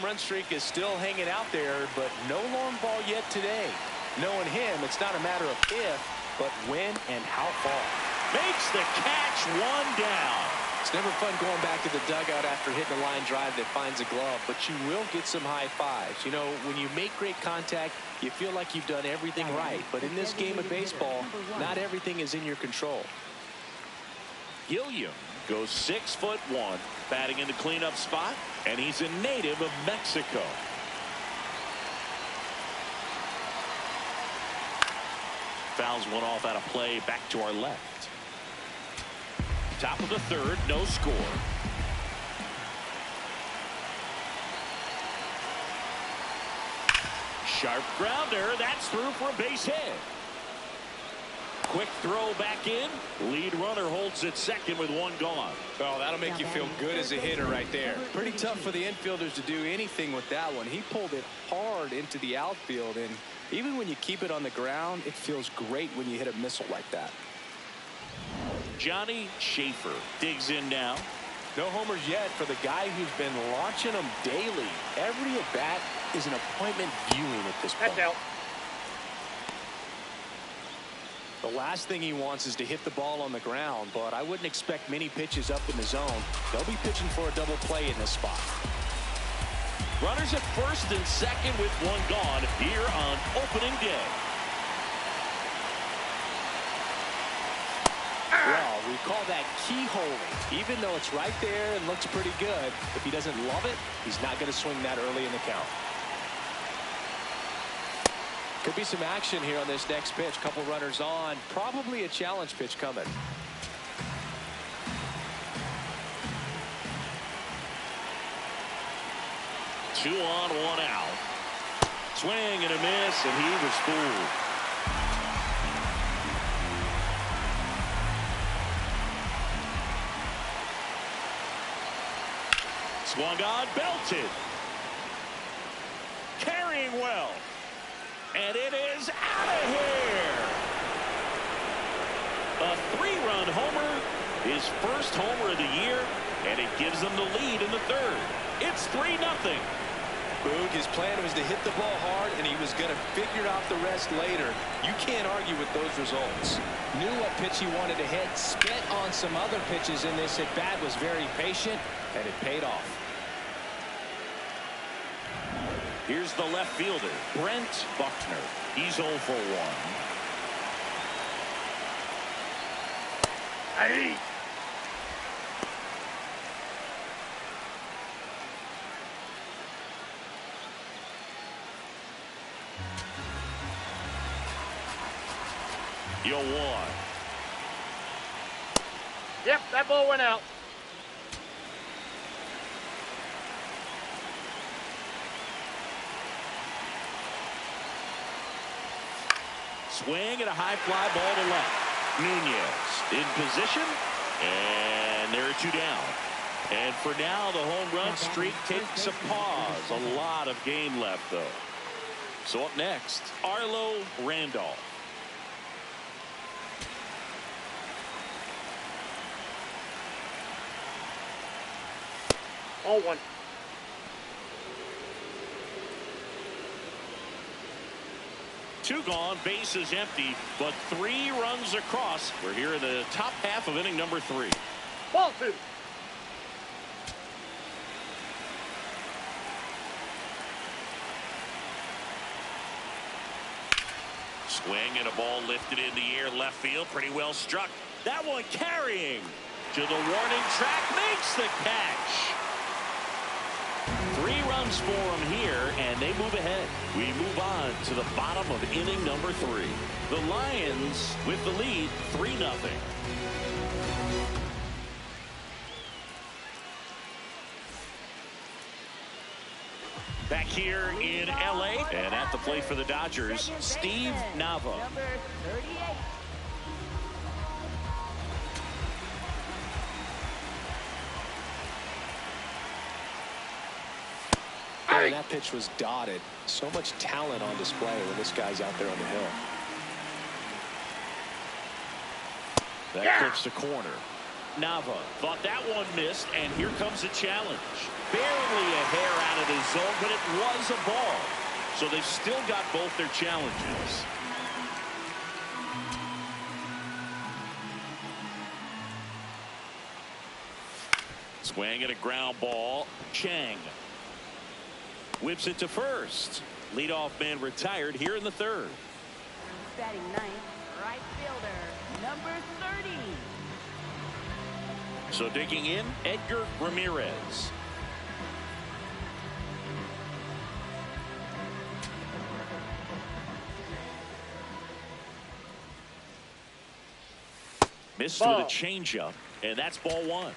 run streak is still hanging out there, but no long ball yet today. Knowing him, it's not a matter of if, but when and how far. Makes the catch, one down. It's never fun going back to the dugout after hitting a line drive that finds a glove, but you will get some high fives. You know, when you make great contact, you feel like you've done everything right. But in this game of baseball, not everything is in your control. Gilliam goes 6'1", batting in the cleanup spot, and he's a native of Mexico. Fouls one off out of play, back to our left. Top of the third, no score. Sharp grounder, that's through for a base hit. Quick throw back in. Lead runner holds at second with one gone. Oh, that'll make you feel good as a hitter right there. Pretty tough for the infielders to do anything with that one. He pulled it hard into the outfield, and even when you keep it on the ground, it feels great when you hit a missile like that. Johnny Schaefer digs in now. No homers yet for the guy who's been launching them daily. Every at bat is an appointment viewing at this point. That's out. The last thing he wants is to hit the ball on the ground, but I wouldn't expect many pitches up in the zone. They'll be pitching for a double play in this spot. Runners at first and second with one gone here on opening day. Well, we call that keyholing. Even though it's right there and looks pretty good, if he doesn't love it, he's not going to swing that early in the count. Could be some action here on this next pitch. Couple runners on. Probably a challenge pitch coming. Two on, one out. Swing and a miss, and he was fooled. Swung on, belted. Carrying well. And it is out of here. A three-run homer. His first homer of the year. And it gives them the lead in the third. It's 3-0. Boog, his plan was to hit the ball hard, and he was going to figure out the rest later. You can't argue with those results. Knew what pitch he wanted to hit. Spent on some other pitches in this at-bat. Was very patient, and it paid off. Here's the left fielder, Brent Buckner. He's 0 for 1. Hey. You'll one. Yep, that ball went out. Swing and a high fly ball to left. Nunez in position, and there are two down. And for now, the home run streak takes a pause. A lot of game left, though. So up next, Arlo Randolph. Oh, one. Two gone, base is empty, but 3 runs across. We're here in the top half of inning number 3. Ball 2. Swing and a ball lifted in the air, left field, pretty well struck. That one carrying to the warning track, makes the catch. 3 runs for him here, and they move ahead. We move on to the bottom of inning number 3. The Lions with the lead, 3-0. Back here in L.A. and at the plate for the Dodgers, Steve Nava. Number 38. And that pitch was dotted. So much talent on display when this guy's out there on the hill. That clips the corner. Nava thought that one missed, and here comes a challenge. Barely a hair out of the zone, but it was a ball. So they've still got both their challenges. Swing and a ground ball. Chang whips it to first. Leadoff man retired here in the third. Batting ninth, right fielder, number 30. So digging in, Edgar Ramirez. Missed with a changeup, and that's ball one.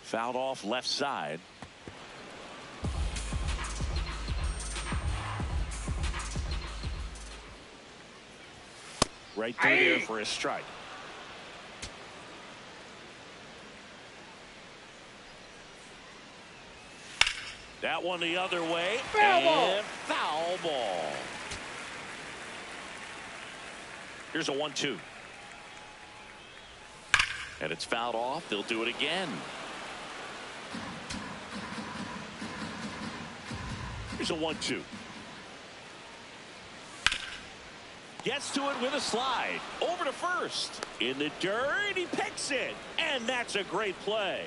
Fouled off left side. Right through there for a strike. That one the other way. Foul ball. Foul ball. Here's a 1-2. And it's fouled off. They'll do it again. Here's a 1-2. Gets to it with a slide. Over to first. In the dirt, he picks it. And that's a great play.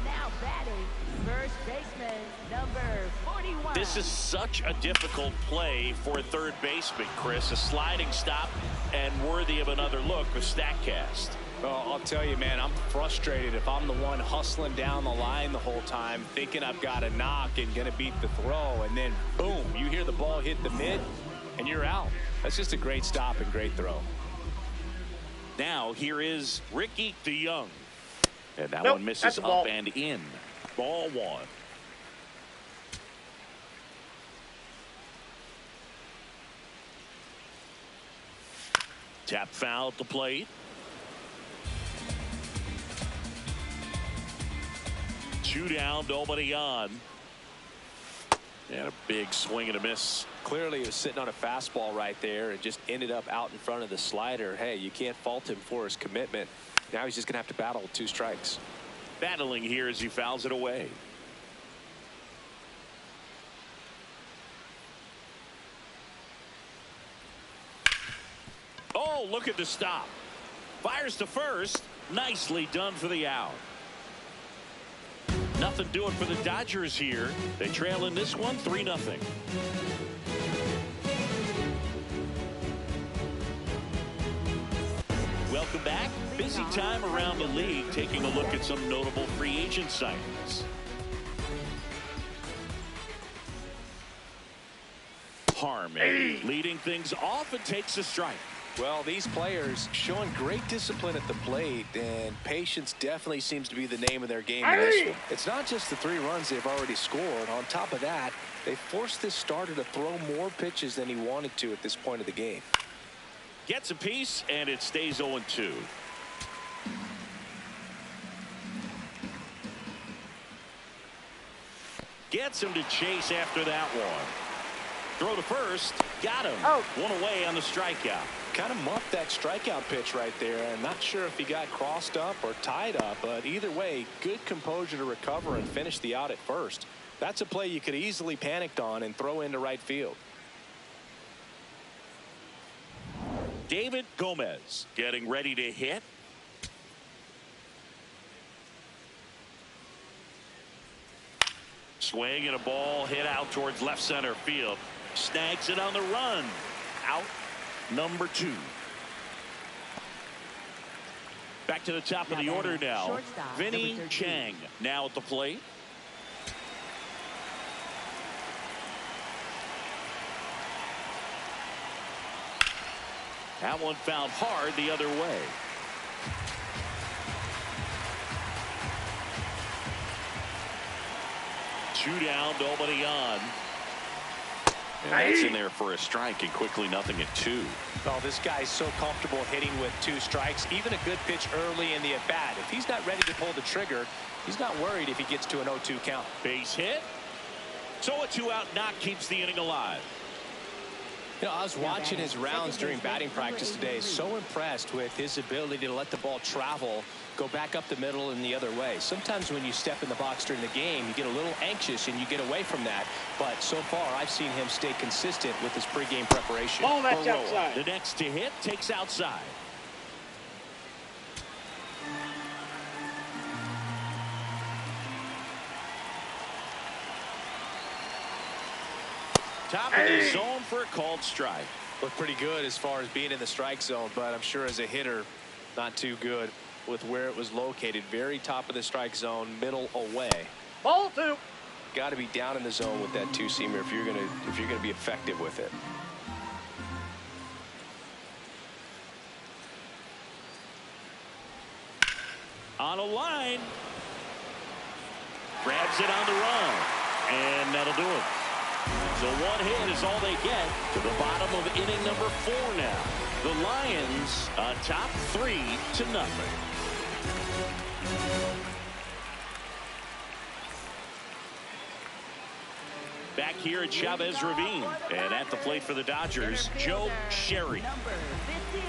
Now batting, first baseman, number 41. This is such a difficult play for a third baseman, Chris. A sliding stop and worthy of another look with StatCast. Well, I'll tell you, man, I'm frustrated if I'm the one hustling down the line the whole time, thinking I've got a knock and going to beat the throw, and then, boom, you hear the ball hit the mid, and you're out. That's just a great stop and great throw. Now, here is Ricky DeYoung. And that Nope, one misses that's a ball. up and in. Ball one. Tap foul at the plate. Two down, nobody on. And a big swing and a miss. Clearly, he was sitting on a fastball right there and just ended up out in front of the slider. Hey, you can't fault him for his commitment. Now he's just going to have to battle with 2 strikes. Battling here as he fouls it away. Oh, look at the stop. Fires to first. Nicely done for the out. Nothing doing for the Dodgers here. They trail in this one 3-0. Welcome back. Busy time around the league, taking a look at some notable free agent signings. Harmon leading things off and takes a strike. Well, these players showing great discipline at the plate, and patience definitely seems to be the name of their game in this one. It's not just the 3 runs they've already scored. On top of that, they forced this starter to throw more pitches than he wanted to at this point of the game. Gets a piece, and it stays 0-2. Gets him to chase after that one. Throw to first. Got him. Oh. One away on the strikeout. Kind of muffed that strikeout pitch right there. I'm not sure if he got crossed up or tied up, but either way, good composure to recover and finish the out at first. That's a play you could easily panicked on and throw into right field. David Gomez getting ready to hit. Swing and a ball hit out towards left center field. Snags it on the run. Out number 2. Back to the top of the order now. Shortstop, Vinny number 13. Chang now at the plate. That one fouled hard the other way. Two down, nobody on. And that's in there for a strike, and quickly 0-2. Oh, this guy's so comfortable hitting with 2 strikes. Even a good pitch early in the at-bat. If he's not ready to pull the trigger, he's not worried if he gets to an 0-2 count. Base hit. So a 2-out knock keeps the inning alive. You know, I was watching his rounds during batting practice today. So impressed with his ability to let the ball travel, go back up the middle and the other way. Sometimes when you step in the box during the game, you get a little anxious and you get away from that. But so far, I've seen him stay consistent with his pregame preparation. Ball that's outside. The next to hit takes outside. Top of the zone for a called strike. Looked pretty good as far as being in the strike zone, but I'm sure as a hitter, not too good with where it was located. Very top of the strike zone, middle away. Ball 2. Got to be down in the zone with that two-seamer if you're gonna be effective with it. On a line. Grabs it on the run. And that'll do it. So one hit is all they get to the bottom of inning number 4 now. The Lions atop 3-0. Back here at Chavez Ravine. And at the plate for the Dodgers, Joe Sherry. Number 15.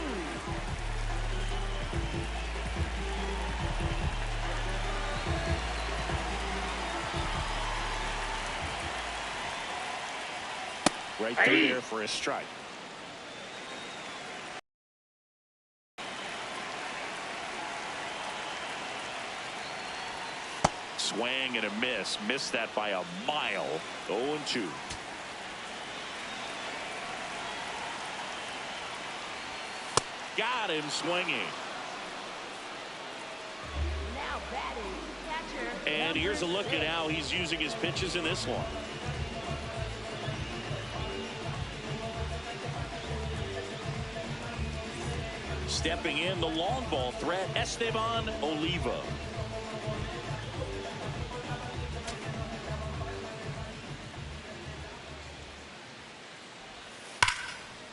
Right through there for a strike. Swing and a miss. Missed that by a mile. 0-2. Got him swinging. Now batting, catcher. And here's a look at how he's using his pitches in this one. Stepping in, the long ball threat, Esteban Oliva.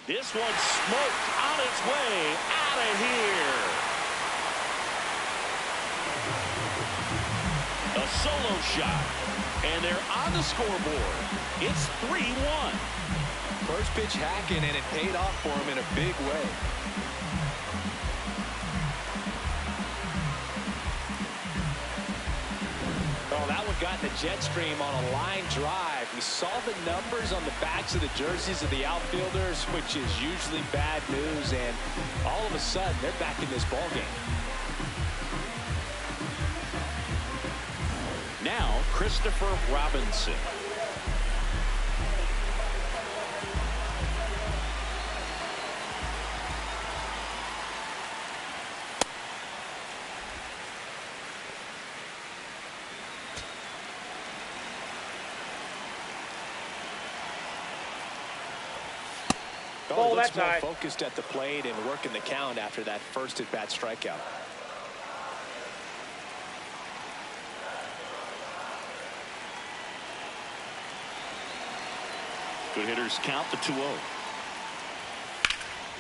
This one smoked on its way out of here. A solo shot. And they're on the scoreboard. It's 3-1. First pitch hacking, and it paid off for him in a big way. Oh, that one got in the jet stream on a line drive. We saw the numbers on the backs of the jerseys of the outfielders, which is usually bad news, and all of a sudden they're back in this ball game. Now Christopher Robinson. Oh, looks more focused at the plate and working the count after that first at-bat strikeout. Good hitters count the 2-0.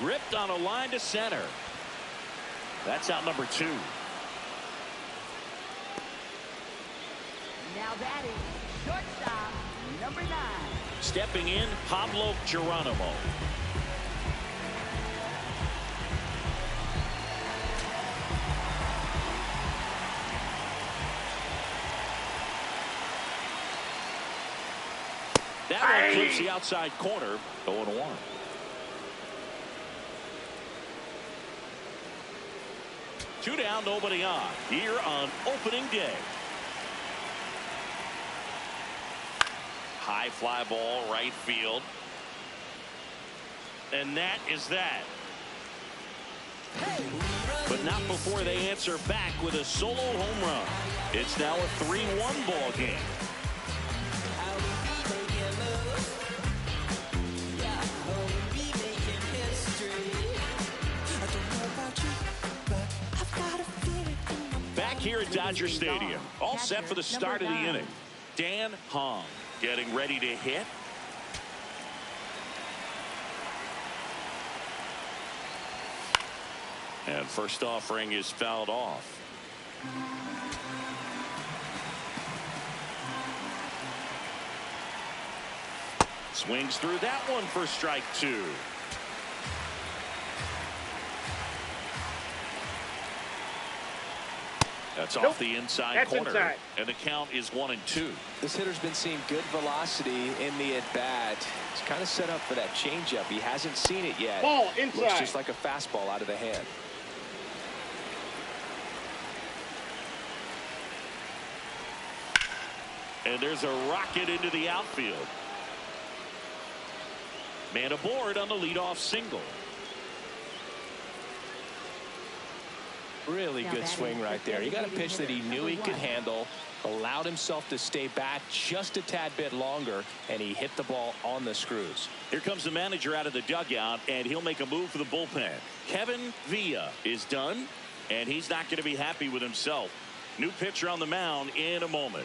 Ripped on a line to center. That's out number 2. Now batting, shortstop, number 9. Stepping in, Pablo Geronimo. That one clips the outside corner. 0-1. Two down, nobody on. Here on opening day. High fly ball, right field. And that is that. But not before they answer back with a solo home run. It's now a 3-1 ball game. Back here at Dodger Stadium, all set for the start of the inning. Dan Hong getting ready to hit. And first offering is fouled off. Swings through that one for strike 2. That's off the inside corner. And the count is 1-2. This hitter's been seeing good velocity in the at-bat. He's kind of set up for that changeup. He hasn't seen it yet. Ball inside. Looks just like a fastball out of the hand. And there's a rocket into the outfield. Man aboard on the leadoff single. Really good swing right there. He got a pitch that he knew he could handle, allowed himself to stay back just a tad bit longer, and he hit the ball on the screws. Here comes the manager out of the dugout, and he'll make a move for the bullpen. Kevin Villa is done, and he's not going to be happy with himself. New pitcher on the mound in a moment.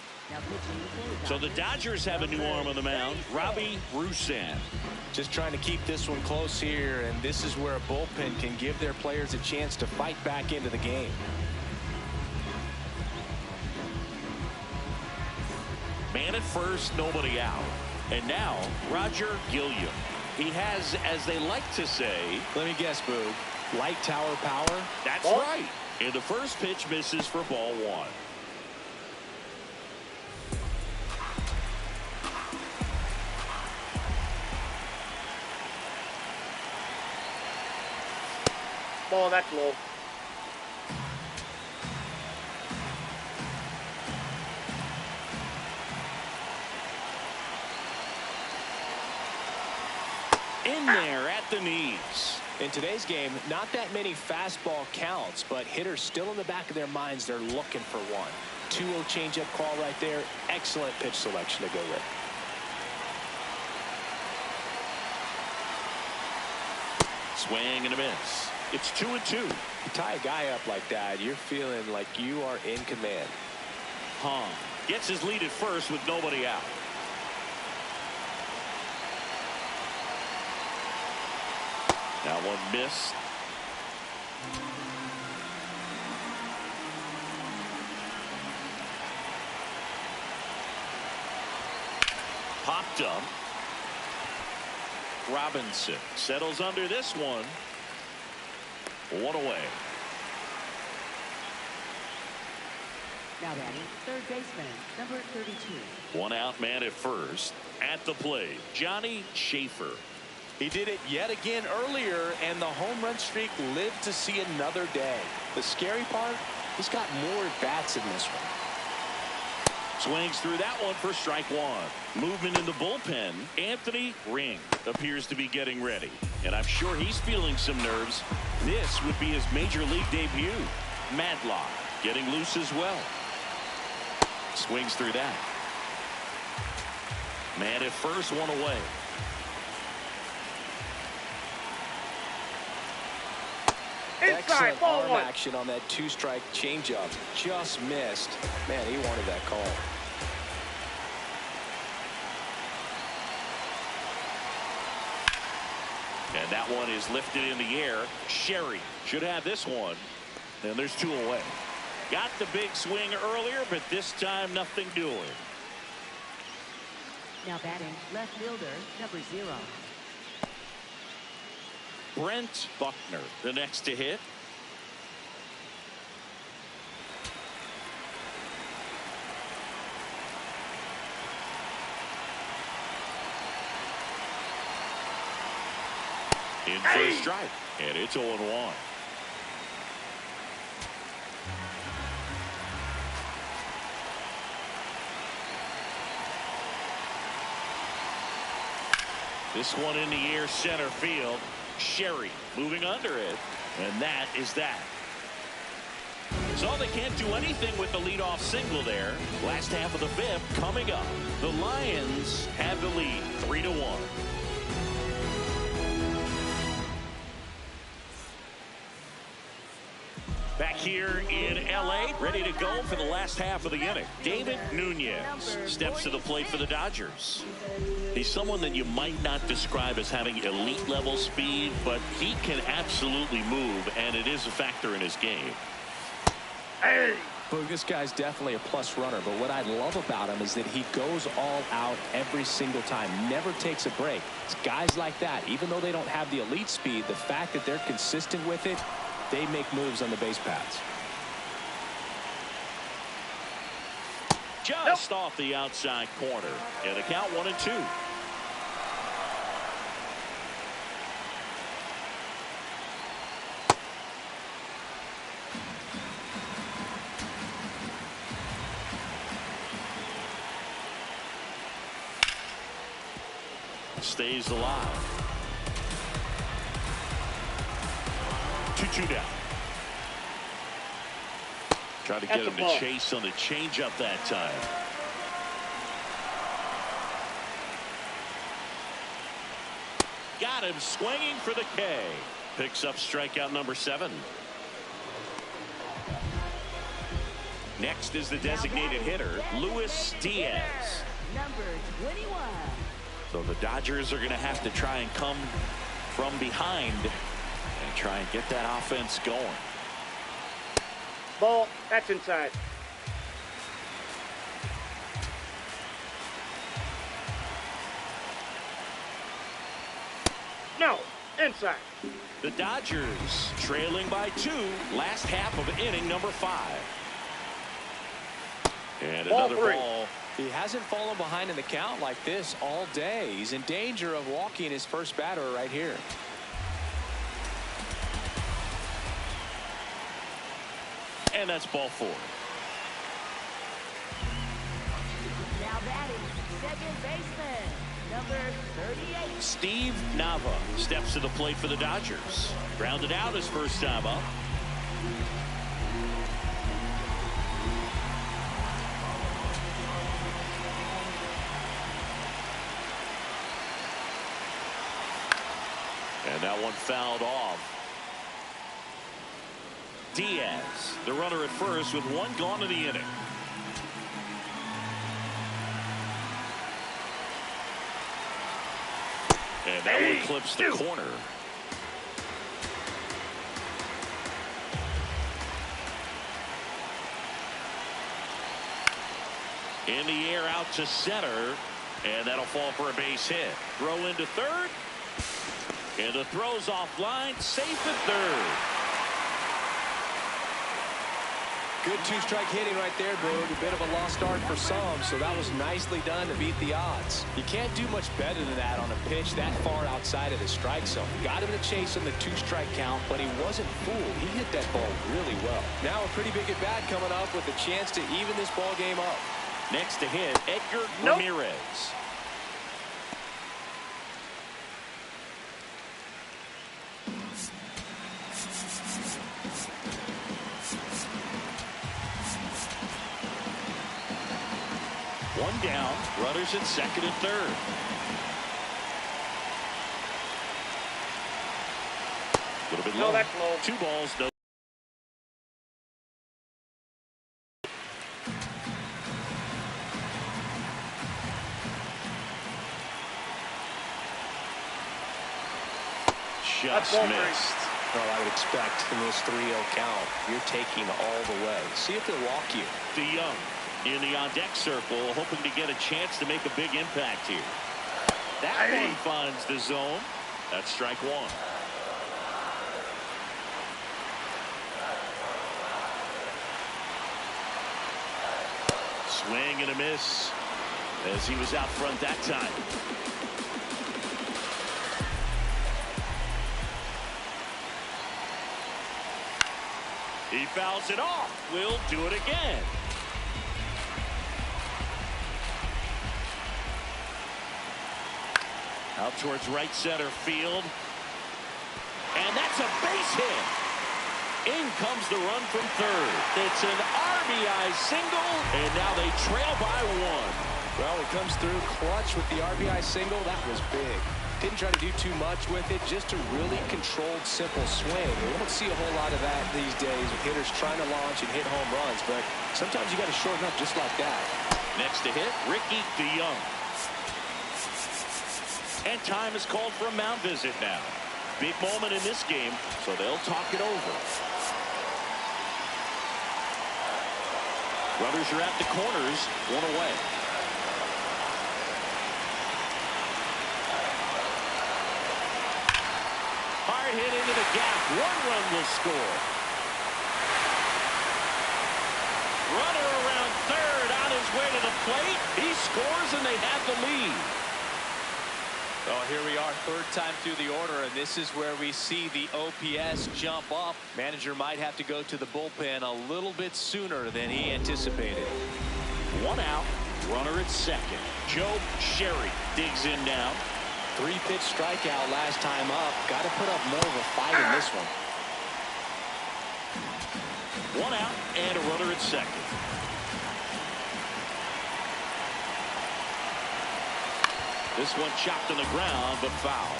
So the Dodgers have a new arm on the mound, Robbie Roussand. Just trying to keep this one close here, and this is where a bullpen can give their players a chance to fight back into the game. Man at first, nobody out. And now, Roger Gilliam. He has, as they like to say... Let me guess, Boog. Light tower power? That's right. And the first pitch misses for ball 1. Ball, that's low. In there at the knees. In today's game, not that many fastball counts, but hitters still in the back of their minds, they're looking for one. 2-0 changeup call right there. Excellent pitch selection to go with. Swing and a miss. It's 2-2. You tie a guy up like that, you're feeling like you are in command. Hong gets his lead at first with nobody out. That one missed. Popped up. Robinson settles under this one. 1 away. Now batting, third baseman, number 32. 1 out, man at first. At the plate, Johnny Schaefer. He did it yet again earlier, and the home run streak lived to see another day. The scary part, he's got more at-bats in this one. Swings through that one for strike 1. Movement in the bullpen. Anthony Ring appears to be getting ready. And I'm sure he's feeling some nerves. This would be his major league debut. Madlock getting loose as well. Swings through that. Man at first, 1 away. Excellent arm action on that 2-strike changeup. Just missed. Man, he wanted that call. And that one is lifted in the air. Sherry should have this one. And there's 2 away. Got the big swing earlier, but this time nothing doing. Now batting, left fielder, number 0. Brent Buckner, the next to hit. In for a strike, and it's 0-1. This one in the air, center field. Sherry moving under it, and that is that. So they can't do anything with the leadoff single there. Last half of the 5th coming up. The Lions have the lead 3-1. Back here in L.A., ready to go for the last half of the inning. David Nunez steps to the plate for the Dodgers. He's someone that you might not describe as having elite level speed, but he can absolutely move, and it is a factor in his game. Boog, this guy's definitely a plus runner, but what I love about him is that he goes all out every single time, never takes a break. It's guys like that, even though they don't have the elite speed, the fact that they're consistent with it, they make moves on the base paths. Just off the outside corner. And the count 1-2. Stays alive. 2-2 down. Trying to get him to chase on the changeup that time. Got him swinging for the K. Picks up strikeout number 7. Next is the designated hitter, Luis Diaz. Number 21. So the Dodgers are going to have to try and come from behind and try and get that offense going. Ball. That's inside. No. Inside. The Dodgers trailing by 2. Last half of inning number 5. And another ball. He hasn't fallen behind in the count like this all day. He's in danger of walking his first batter right here. And that's ball 4. Now batting, second baseman, number 38. Steve Nava steps to the plate for the Dodgers. Grounded out his first time up. And that one fouled off. Diaz, the runner at first with 1 gone in the inning. And that one clips the corner. In the air out to center. And that'll fall for a base hit. Throw into third. And the throw's offline. Safe at third. Good 2-strike hitting right there, Boog. A bit of a lost start for some, so that was nicely done to beat the odds. You can't do much better than that on a pitch that far outside of the strike zone. Got him to chase on the 2-strike count, but he wasn't fooled. He hit that ball really well. Now a pretty big at-bat coming up with a chance to even this ball game up. Next to hit, Edgar Ramirez. One down, runners in second and third. A little bit low. That's low. 2 balls, no. Just missed. Well, I would expect in this 3-0 count, you're taking all the way. See if they'll walk you. DeYoung in the on-deck circle, hoping to get a chance to make a big impact here. That one finds the zone. That's strike 1. Swing and a miss as he was out front that time. He fouls it off. We'll do it again. Out towards right center field. And that's a base hit. In comes the run from third. It's an RBI single, and now they trail by 1. Well, he comes through clutch with the RBI single. That was big. Didn't try to do too much with it, just a really controlled, simple swing. We don't see a whole lot of that these days with hitters trying to launch and hit home runs, but sometimes you got to shorten up just like that. Next to hit, Ricky DeYoung. And time is called for a mound visit now. Big moment in this game, so they'll talk it over. Runners are at the corners, one away. Hard hit into the gap. One run will score. Runner around third on his way to the plate. He scores and they have the lead. Oh, here we are, third time through the order, and this is where we see the OPS jump up. Manager might have to go to the bullpen a little bit sooner than he anticipated. One out, runner at second. Joe Sherry digs in now. 3-pitch strikeout last time up. Got to put up more of a fight in this one. One out and a runner at second. This one chopped on the ground, but foul.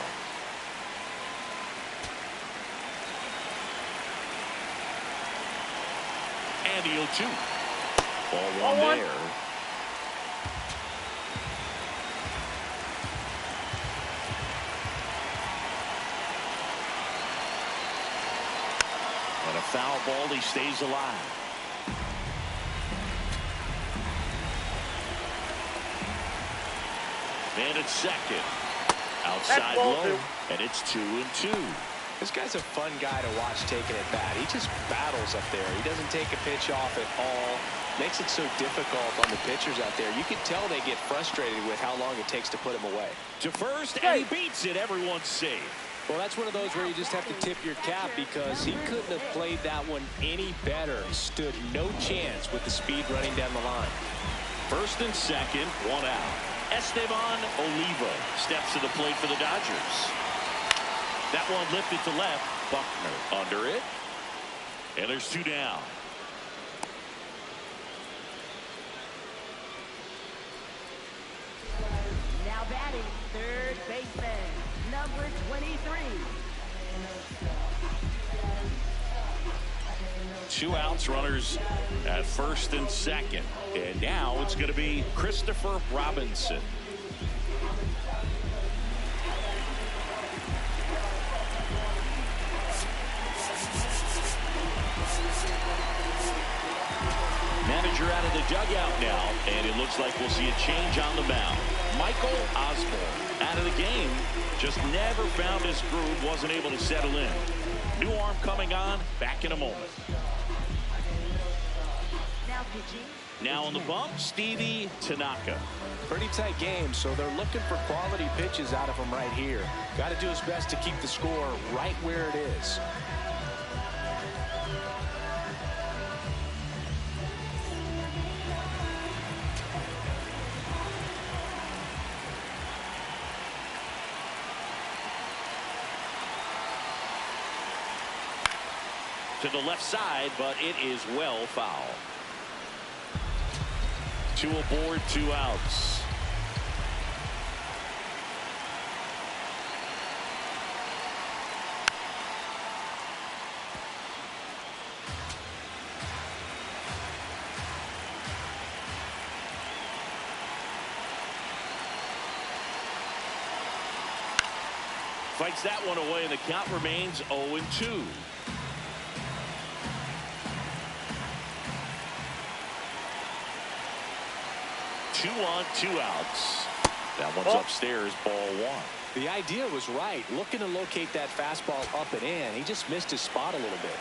And the 0-2. Ball one there. And a foul ball, he stays alive. And it's second. Outside low. And it's 2-2. This guy's a fun guy to watch taking at bat. He just battles up there. He doesn't take a pitch off at all. Makes it so difficult on the pitchers out there. You can tell they get frustrated with how long it takes to put him away. To first, and he beats it. Everyone's safe. Well, that's one of those where you just have to tip your cap because he couldn't have played that one any better. Stood no chance with the speed running down the line. First and second, one out. Esteban Oliva steps to the plate for the Dodgers. That one lifted to left. Buckner under it. And there's two down. Now batting, third baseman, number 23. 2 outs, runners at first and second. And now it's going to be Christopher Robinson. Manager out of the dugout now, and it looks like we'll see a change on the mound. Michael Osborne out of the game. Just never found his groove, wasn't able to settle in. New arm coming on, back in a moment. Now pitching. Now on the bump, Stevie Tanaka. Pretty tight game, so they're looking for quality pitches out of him right here. Got to do his best to keep the score right where it is. To the left side, but it is well foul. 2 aboard, 2 outs. Fights that one away, and the count remains 0-2. 2 on, 2 outs. That one's upstairs, ball 1. The idea was right. Looking to locate that fastball up and in. He just missed his spot a little bit.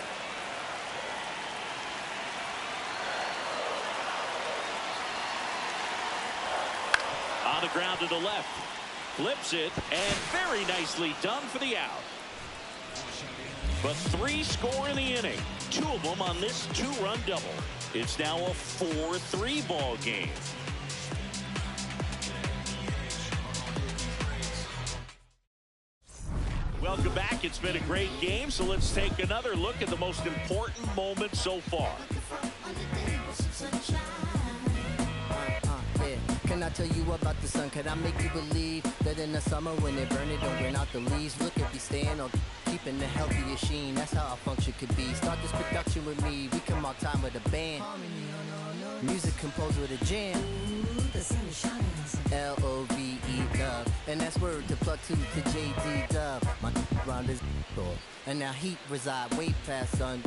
On the ground to the left. Flips it, and very nicely done for the out. But 3 score in the inning. 2 of them on this 2-run double. It's now a 4-3 ball game. Welcome back. It's been a great game, so let's take another look at the most important moment so far. Yeah. Can I tell you about the sun? Can I make you believe that in the summer when they burn it, don't burn out the leaves? Look at me staying on keeping the healthy sheen. That's how our function could be. Start this production with me. We come out time with a band. Music composed with a jam. L-O-V-E. love. And that's word to plug two to JD Dub. My round is door. And now heat reside way past sun.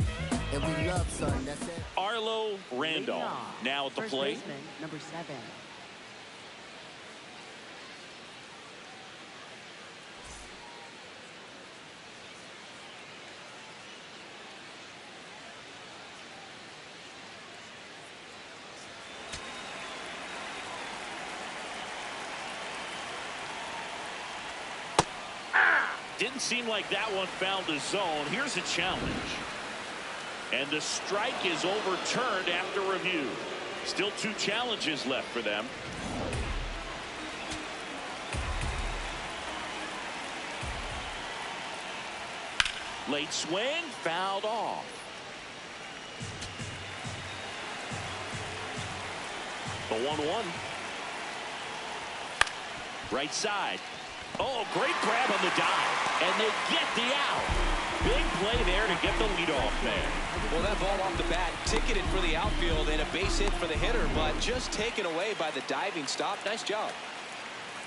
And we love sun, that's it. Arlo Randolph now at the plate. Baseman, number 7. Didn't seem like that one found the zone. Here's a challenge. And the strike is overturned after review. Still 2 challenges left for them. Late swing, fouled off. The 1-1. Right side. Oh, great grab on the dive. And they get the out. Big play there to get the leadoff man. Well, that ball off the bat ticketed for the outfield and a base hit for the hitter, but just taken away by the diving stop. Nice job.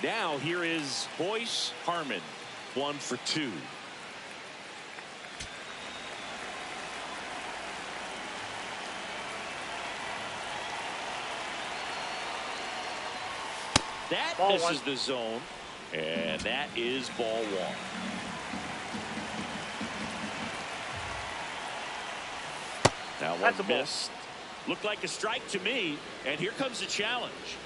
Now here is Boyce Harmon. 1 for 2. That Ball misses 1. the zone. And that is ball 1. That That's one a ball. missed. Looked like a strike to me. And here comes the challenge.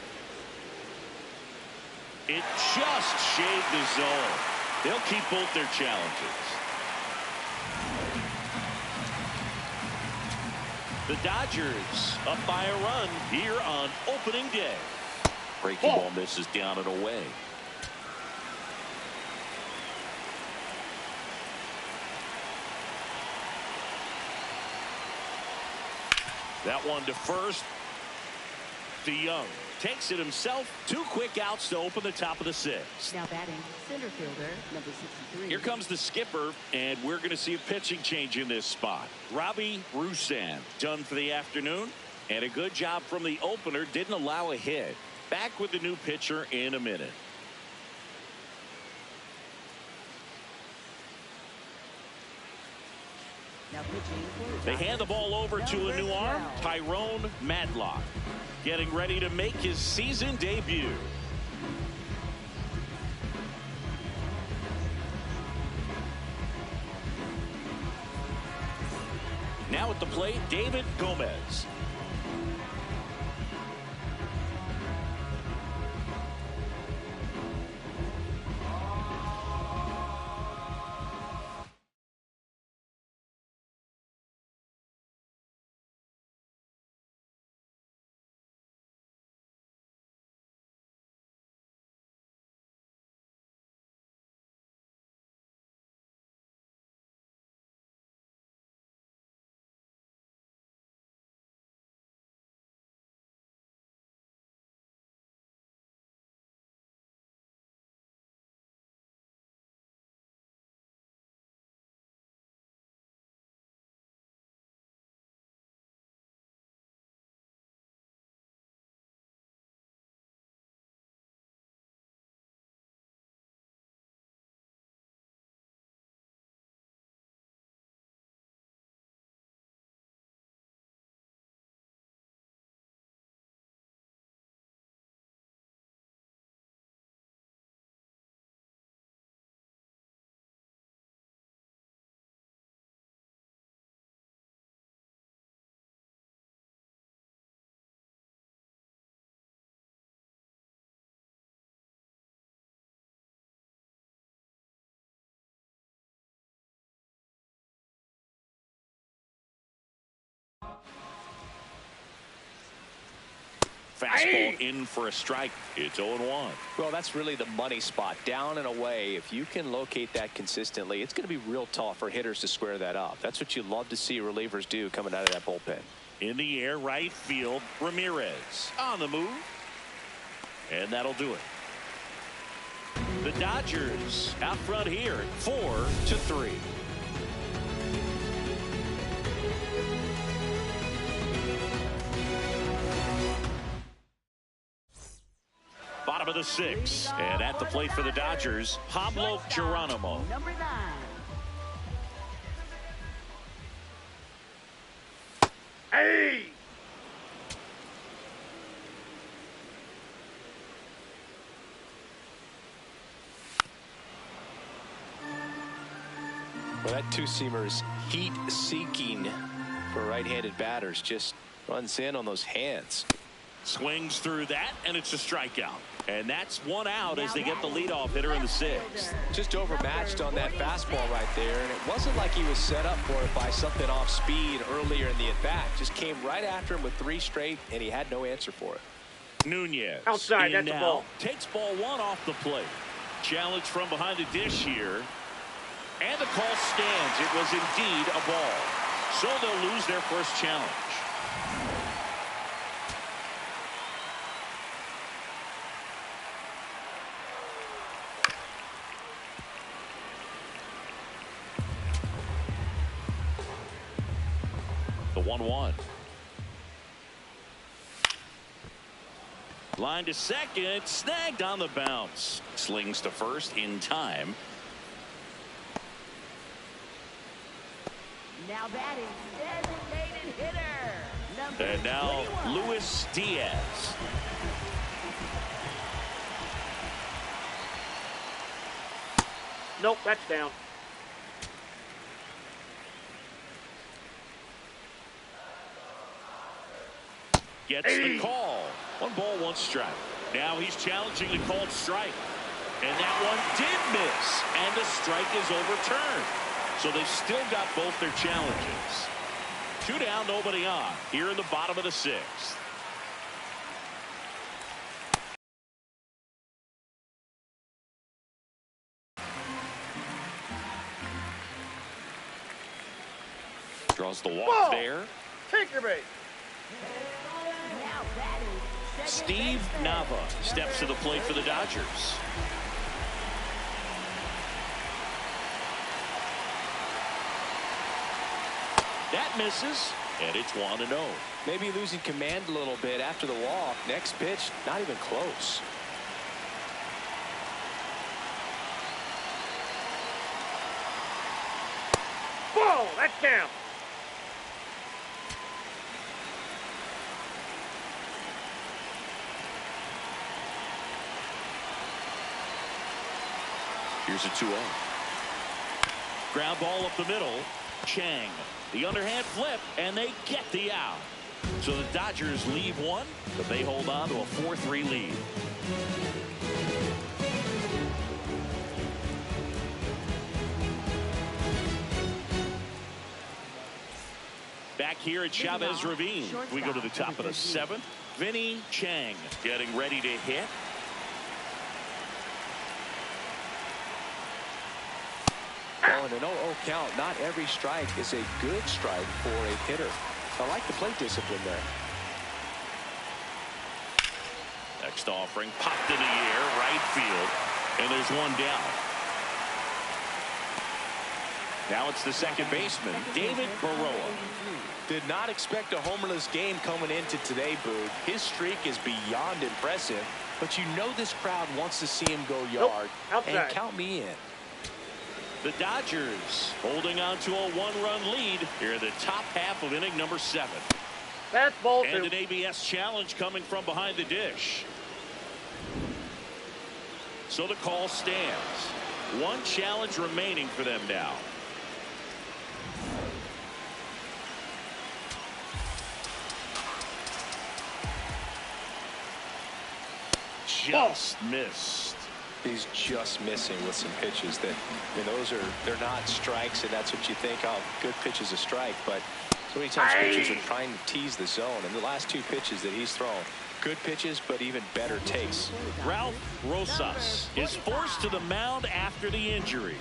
It just shaved the zone. They'll keep both their challenges. The Dodgers up by a run here on opening day. Breaking ball misses down and away. That one to first. DeYoung takes it himself. 2 quick outs to open the top of the 6th. Now batting, center fielder, number 63. Here comes the skipper, and we're going to see a pitching change in this spot. Robbie Roussand done for the afternoon, and a good job from the opener. Didn't allow a hit. Back with the new pitcher in a minute. Now pitching for They hand the ball over to a new arm, Tyrone Madlock, getting ready to make his season debut. Now at the plate, David Gomez. Fastball in for a strike. It's 0-1. Well, that's really the money spot. Down and away. If you can locate that consistently, it's going to be real tough for hitters to square that up. That's what you love to see relievers do coming out of that bullpen. In the air, right field, Ramirez on the move. And that'll do it. The Dodgers out front here, 4-3. bottom of the 6th. And at the plate for the Dodgers, Pablo Geronimo. Number 9. Hey! Well, that two-seamer is heat-seeking for right-handed batters. Just runs in on those hands. Swings through that, and it's a strikeout. And that's one out as they get the leadoff hitter in the 6th. Just overmatched on that fastball right there, and it wasn't like he was set up for it by something off speed earlier in the at-bat. Just came right after him with 3 straight, and he had no answer for it. Nunez Outside, in that's a now. ball. Takes ball 1 off the plate. Challenge from behind the dish here. And the call stands. It was indeed a ball. So they'll lose their first challenge. The 1-1. Line to second, snagged on the bounce. Slings to first in time. Now batting, designated hitter. Number And now 21. Luis Diaz. Nope, that's down. Gets the call. 1 ball, 1 strike. Now he's challenging the called strike. And that one did miss. And the strike is overturned. So they've still got both their challenges. 2 down, nobody on. Here in the bottom of the 6th. Draws the walk Ball. there. Take your bait. Now batting, second Steve baseman. Nava steps to the plate for the Dodgers. That misses, and it's 1-0. Maybe losing command a little bit after the walk. Next pitch, not even close. Ball, that's down. Here's a 2-0. Ground ball up the middle. Chang, the underhand flip, and they get the out. So the Dodgers leave 1, but they hold on to a 4-3 lead. Back here at Chavez Ravine, we go to the top of the 7th. Vinny Chang getting ready to hit. Oh, and an 0-0 count. Not every strike is a good strike for a hitter. I like the plate discipline there. Next offering popped in the air, right field, and there's 1 down. Now it's the second baseman, David Baroa. Did not expect a homerless game coming into today, Boog. His streak is beyond impressive, but you know this crowd wants to see him go yard. Outside. And count me in. The Dodgers holding on to a 1-run lead here in the top half of inning number 7. That's ball And 2. an ABS challenge coming from behind the dish. So the call stands. 1 challenge remaining for them now. Just missed. He's just missing with some pitches that, I mean, they're not strikes, and that's what you think, oh, good pitch is a strike, but so many times pitchers are trying to tease the zone, and the last 2 pitches that he's thrown, good pitches, but even better takes. Ralph Rosas is forced to the mound after the injury.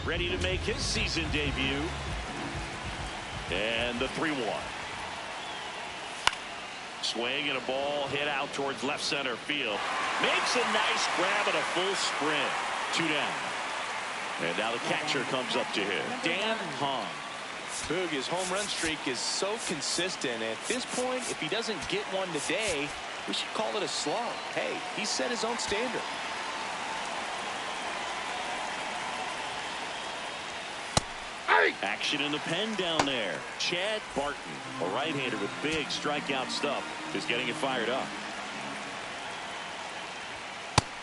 Ready to make his season debut. And the 3-1. Swing and a ball hit out towards left center field. Makes a nice grab and a full sprint. 2 down. And now the catcher comes up to him. Dan Hong. Boog, his home run streak is so consistent. At this point, if he doesn't get one today, We should call it a slump. Hey, he set his own standard. Action in the pen down there. Chad Barton, a right-hander with big strikeout stuff, is getting it fired up.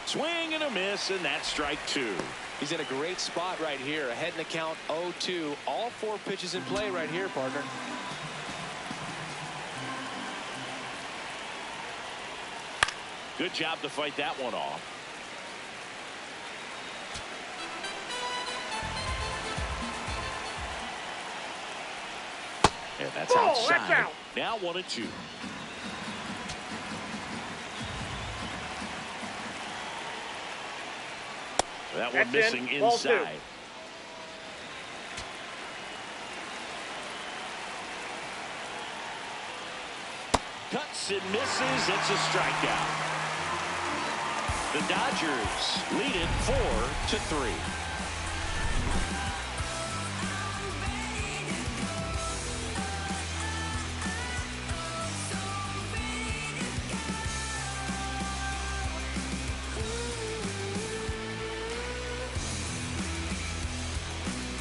Swing and a miss, and that's strike two. He's in a great spot right here. Ahead in the count 0-2. All 4 pitches in play right here, partner. Good job to fight that one off. And that's outside. That's out. Now 1-2. That one missing inside. Cuts and misses. It's a strikeout. The Dodgers lead it 4-3.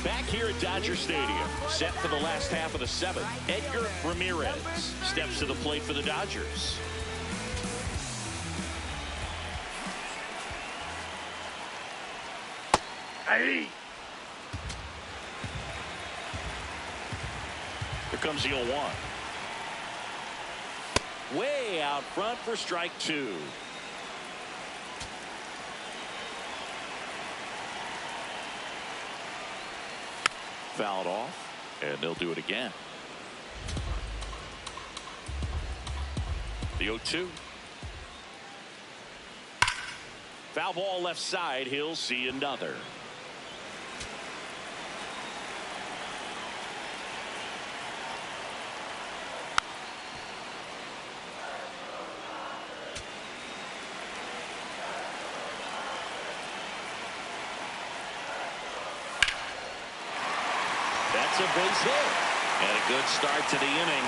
Back here at Dodger Stadium, set for the last half of the 7th. Edgar Ramirez steps to the plate for the Dodgers. Hey. Here comes the 0-1. Way out front for strike 2. Fouled off, and they'll do it again. The 0-2. Foul ball left side. He'll see another. That's a base hit. And a good start to the inning.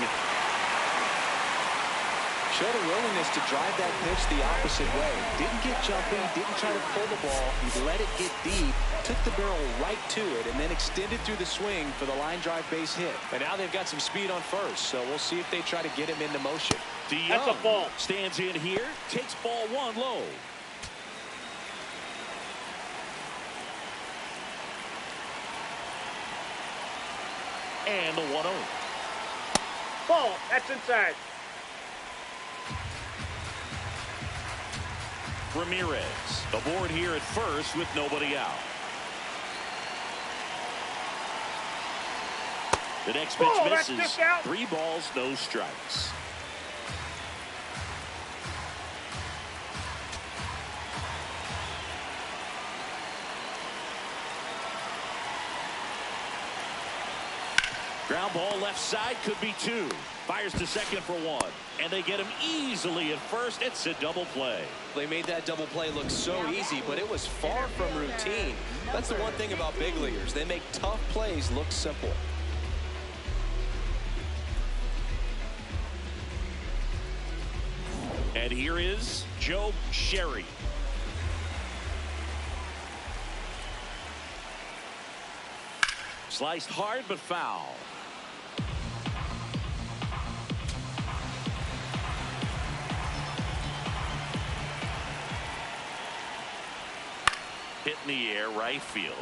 Showed a willingness to drive that pitch the opposite way. Didn't get jumpy, didn't try to pull the ball. He let it get deep, took the barrel right to it, and then extended through the swing for the line drive base hit. And now they've got some speed on first, so we'll see if they try to get him into motion. That's a ball. Stands in here, takes ball 1 low. And the 1-0. Ball. That's inside. Ramirez aboard here at first with nobody out. The next pitch misses. 3 balls, no strikes. Ground ball left side, could be 2. Fires to second for 1. And they get him easily at first. It's a double play. They made that double play look so easy, but it was far from routine. That's the one thing about big leaguers. They make tough plays look simple. And here is Joe Sherry. Sliced hard but foul. Hit in the air, right field.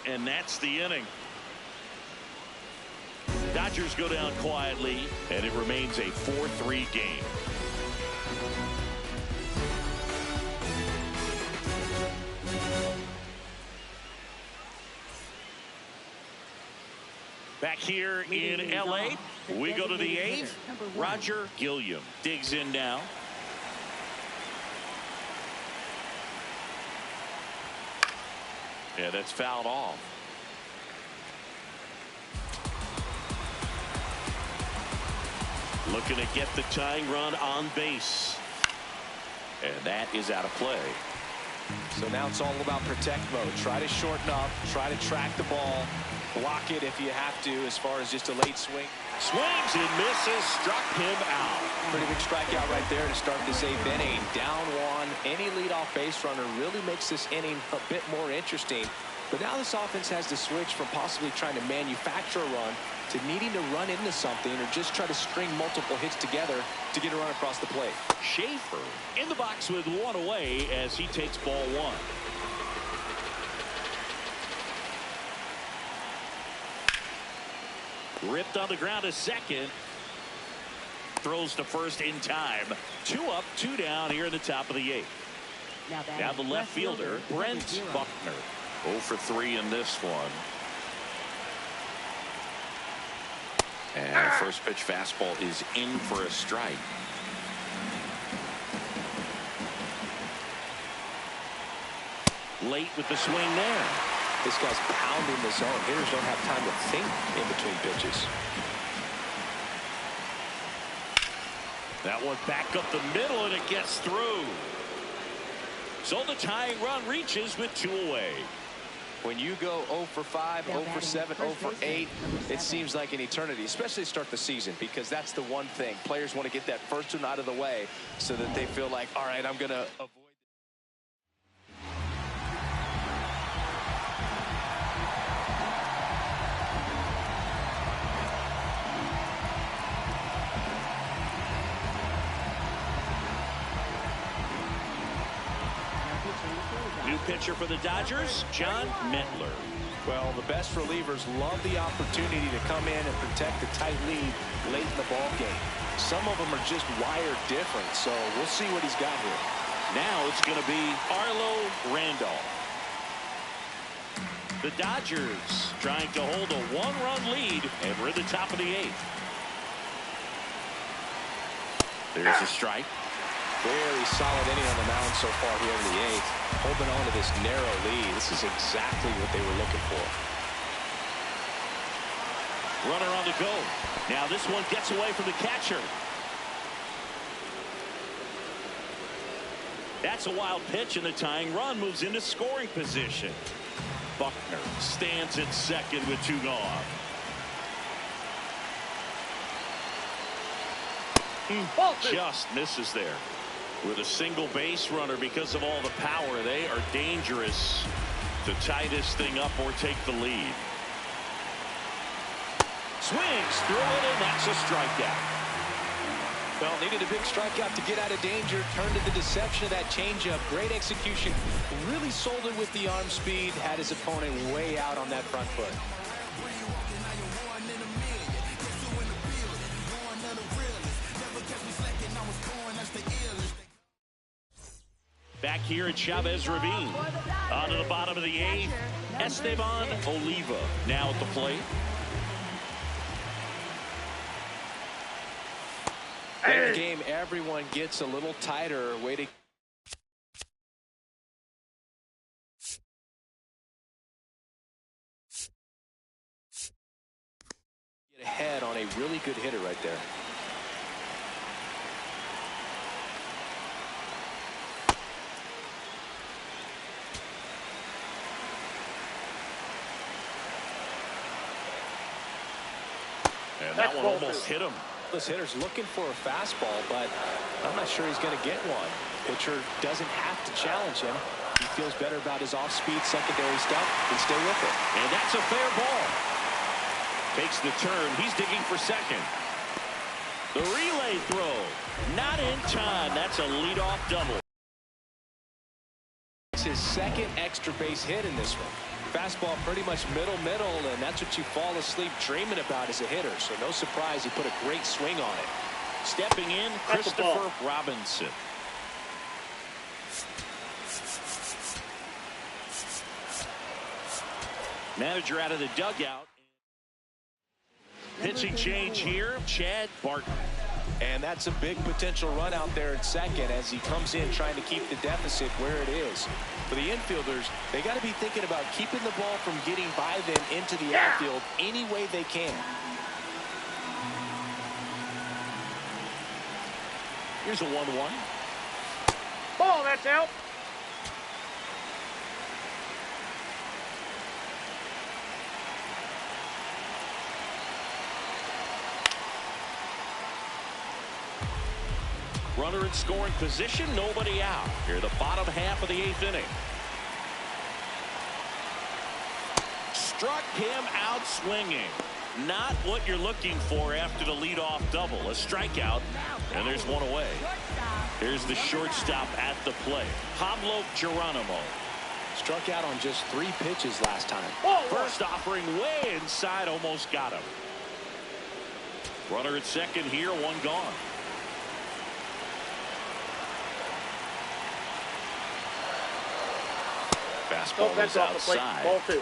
And that's the inning. Dodgers go down quietly, and it remains a 4-3 game. Back here in L.A., we go to the 8th. Roger Gilliam digs in now. Yeah, that's fouled off. Looking to get the tying run on base. And that is out of play. So now it's all about protect mode. Try to shorten up, try to track the ball, block it if you have to as far as just a late swing. Swings and misses, struck him out. Pretty big strikeout right there to start this 8th inning. Down one. Any leadoff base runner really makes this inning a bit more interesting. But now this offense has to switch from possibly trying to manufacture a run to needing to run into something or just try to string multiple hits together to get a run across the plate. Schaefer in the box with one away as he takes ball one. Ripped on the ground to second. Throws to first in time. 2 up, 2 down here in the top of the 8th. Now the left fielder, Brent Buckner. 0 for 3 in this one. And first pitch fastball is in for a strike. Late with the swing there. This guy's pounding the zone. Hitters don't have time to think in between pitches. That one back up the middle, and it gets through. So the tying run reaches with 2 away. When you go 0 for 5, 0 for 7, 0 for 8, it seems like an eternity, especially to start the season, because that's the one thing. Players want to get that first one out of the way so that they feel like, all right, I'm going to avoid. New pitcher for the Dodgers, John Metler. Well, the best relievers love the opportunity to come in and protect the tight lead late in the ball game. Some of them are just wired different, so we'll see what he's got here. Now it's going to be Arlo Randolph. The Dodgers trying to hold a 1-run lead, and we're at the top of the 8th. There's a strike. Very solid inning on the mound so far here in the 8th. Holding on to this narrow lead. This is exactly what they were looking for. Runner on the go. Now this one gets away from the catcher. That's a wild pitch, and the tying run moves into scoring position. Buckner stands at second with 2 gone. Just misses there. With a single base runner, because of all the power, they are dangerous to tie this thing up or take the lead. Swings through it, and that's a strikeout. Well, needed a big strikeout to get out of danger. Turned to the deception of that changeup. Great execution. Really sold it with the arm speed. Had his opponent way out on that front foot. Back here at Chavez Ravine. On to the bottom of the 8th. Esteban Oliva now at the plate. In the game, everyone gets a little tighter. Waiting. Get ahead on a really good hitter right there. And that one almost hit him. This hitter's looking for a fastball, but I'm not sure he's going to get one. Pitcher doesn't have to challenge him. He feels better about his off-speed secondary stuff and stay with it. And that's a fair ball. Takes the turn. He's digging for second. The relay throw. Not in time. That's a leadoff double. It's his second extra base hit in this one. Fastball pretty much middle, and that's what you fall asleep dreaming about as a hitter. So no surprise he put a great swing on it. Stepping in, Christopher Robinson. Manager out of the dugout. Pitching change here, Chad Barton. And that's a big potential run out there at second as he comes in trying to keep the deficit where it is. For the infielders, they got to be thinking about keeping the ball from getting by them into the outfield any way they can. Here's a 1-1. Ball, that's out. Runner in scoring position, nobody out. Here, the bottom half of the 8th inning. Struck him out swinging. Not what you're looking for after the leadoff double. A strikeout, and there's one away. Here's the shortstop at the plate, Pablo Geronimo. Struck out on just 3 pitches last time. First offering way inside, almost got him. Runner at second here, 1 gone. Fastball is outside. Ball 2.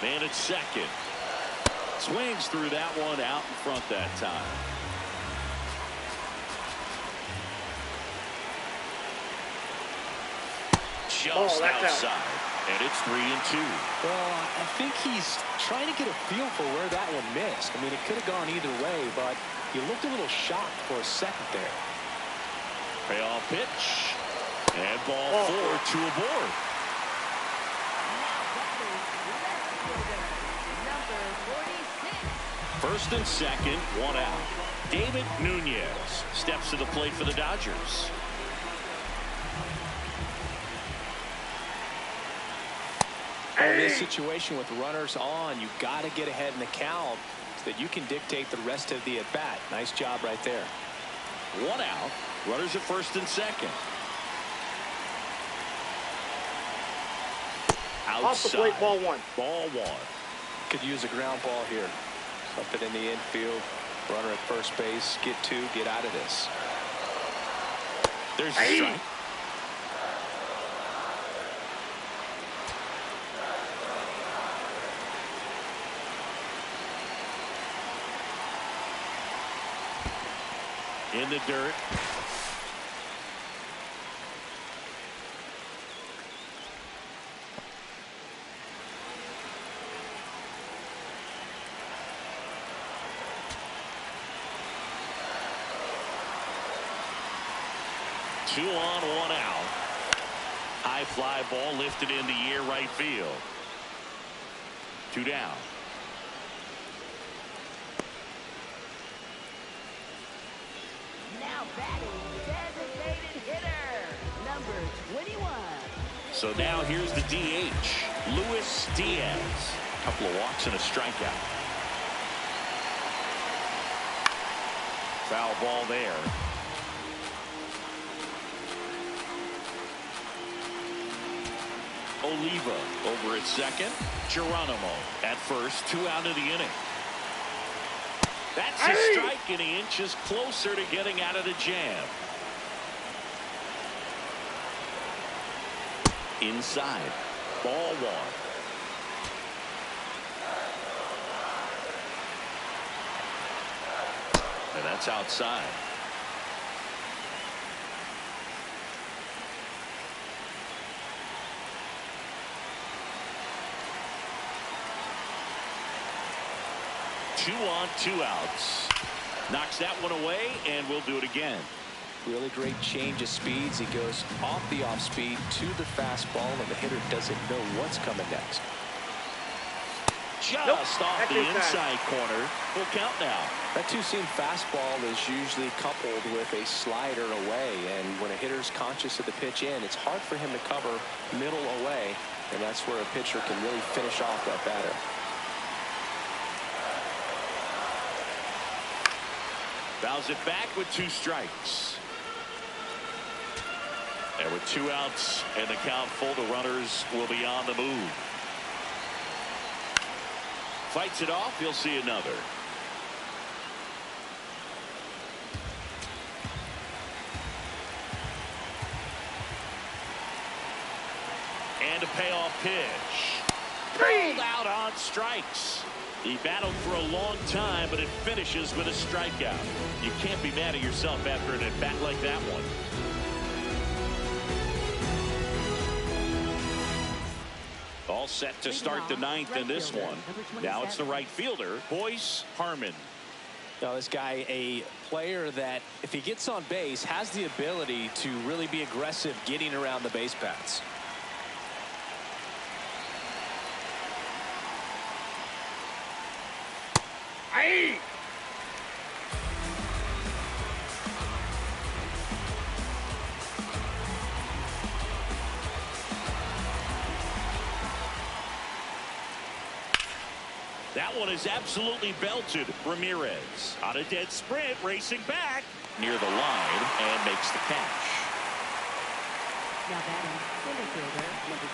Man at second. Swings through that one, out in front that time. Just outside. And it's 3-2. Well, I think he's trying to get a feel for where that one missed. I mean, it could have gone either way, but he looked a little shocked for a second there. Payoff pitch. And ball 4, 2 aboard. First and second, 1 out. David Nunez steps to the plate for the Dodgers. In this situation with runners on, you've got to get ahead in the count so that you can dictate the rest of the at-bat. Nice job right there. 1 out. Runners at first and second. Outside. Off the plate, ball 1. Ball 1. Could use a ground ball here. Something in the infield. Runner at first base. Get 2. Get out of this. There's a strike. In the dirt. Two on, 1 out. High fly ball lifted in the air, right field. 2 down. Now batting, designated hitter, number 21. So now here's the DH, Luis Diaz. Couple of walks and a strikeout. Foul ball there. Oliva over at second. Geronimo at first. 2 out of the inning. That's a strike, and he inches closer to getting out of the jam. Inside. Ball 1. And that's outside. Two on, 2 outs. Knocks that one away, and we'll do it again. Really great change of speeds. He goes off the off speed to the fastball, and the hitter doesn't know what's coming next. Just off the inside corner. Full count now. That 2-seam fastball is usually coupled with a slider away, and when a hitter's conscious of the pitch in, it's hard for him to cover middle away, and that's where a pitcher can really finish off that batter. Fouls it back with 2 strikes. And with 2 outs and the count full, the runners will be on the move. Fights it off. You'll see another. And a payoff pitch. Pulled out on strikes. He battled for a long time, but it finishes with a strikeout. You can't be mad at yourself after an at-bat like that one. All set to start the 9th in this one. Now it's the right fielder, Boyce Harmon. Now, this guy, a player that, if he gets on base, has the ability to really be aggressive getting around the base paths. Aye. That one is absolutely belted. Ramirez on a dead sprint, racing back near the line and makes the catch. Now batting, center fielder, number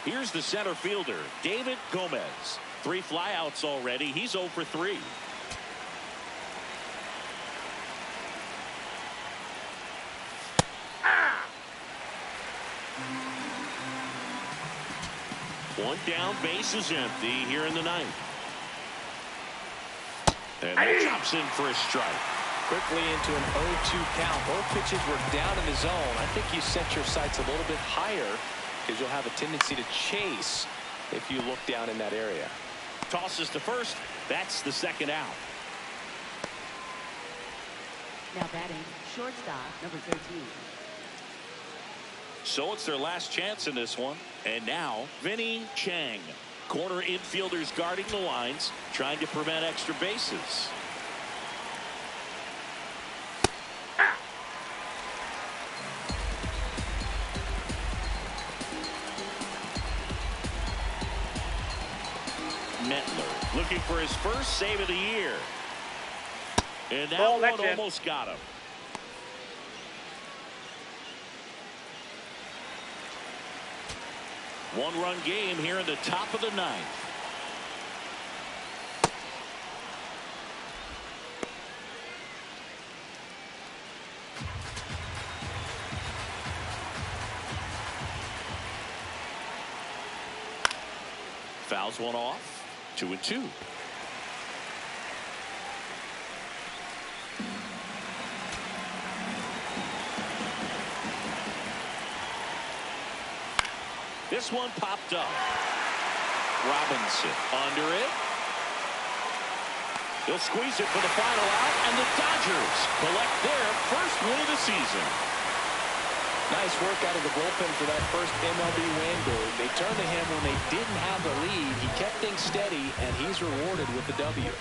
63. Here's the center fielder, David Gomez. 3 flyouts already. He's 0 for 3. One down, base is empty here in the ninth. And that chops in for a strike. Quickly into an 0-2 count. Both pitches were down in the zone. I think you set your sights a little bit higher because you'll have a tendency to chase if you look down in that area. Tosses to first. That's the second out. Now batting, shortstop, number 13. So it's their last chance in this one. And now Vinny Chang. Corner infielders guarding the lines, trying to prevent extra bases. Metler looking for his first save of the year. And that one almost got him. One-run game here in the top of the ninth. Fouls one off. 2-2. This one popped up. Robinson under it. He'll squeeze it for the final out, and the Dodgers collect their first win of the season. Nice work out of the bullpen for that first MLB win. They turned to him when they didn't have the lead. He kept things steady, and he's rewarded with the W.